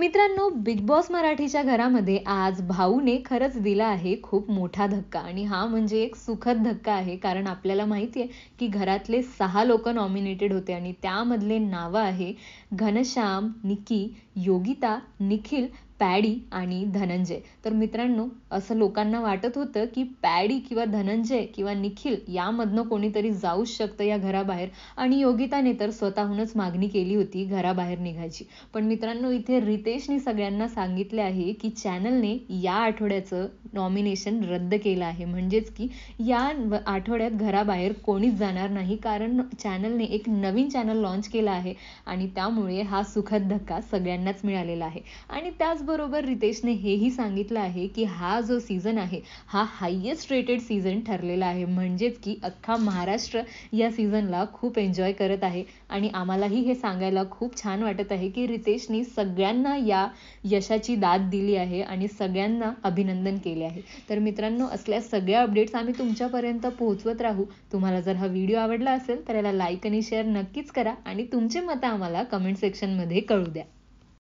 मित्रांनो, big boss मराठीच्या घरामध्ये आज भाऊने खरंच दिला आहे खूप मोठा धक्का आणि हा म्हणजे एक सुखद धक्का आहे. कारण आपल्याला माहिती आहे की घरातले 6 लोक नॉमिनेटेड होते आणि त्यामधले नावं आहे घनश्याम, निकी, योगिता, निखिल, पॅडी आणि धनंजय. तर मित्रांनो, असं लोकांना वाटत होतं की पॅडी किंवा धनंजय किंवा निखिल यामधनं कोणीतरी जाऊच शकतं या घराबाहेर आणि योगिताने तर स्वतःहूनच मागणी केली होती घराबाहेर निघायची. पण मित्रांनो, इथे रितेशने सगळ्यांना सांगितले आहे की चॅनलने या आठवड्याचं नॉमिनेशन रद्द केलं आहे. म्हणजेच की या आठवड्यात घराबाहेर कोणीच जाणार नाही, कारण चॅनलने एक नवीन चॅनल लॉन्च केला आहे आणि त्यामुळे हा सुखद धक्का सगळ्यांनाच मिळालेला आहे. आणि त्याचबरोबर रितेशने हेही सांगितलं आहे की हा जो सीझन आहे हा हायेस्ट रेटेड सीझन ठरलेला आहे. म्हणजेच की अख्खा महाराष्ट्र या सीझनला खूप एन्जॉय करत आहे आणि आम्हालाही हे सांगायला खूप छान वाटत आहे की रितेशनी सगळ्यांना या यशाची दाद दिली आहे आणि सगळ्यांना अभिनंदन केले आहे. तर मित्रांनो, असल्या सगळ्या अपडेट्स आम्ही तुमच्यापर्यंत पोहोचवत राहू. तुम्हाला जर हा व्हिडिओ आवडला असेल तर याला लाईक आणि शेअर नक्कीच करा आणि तुमचे मतं आम्हाला कमेंट सेक्शनमध्ये कळू द्या.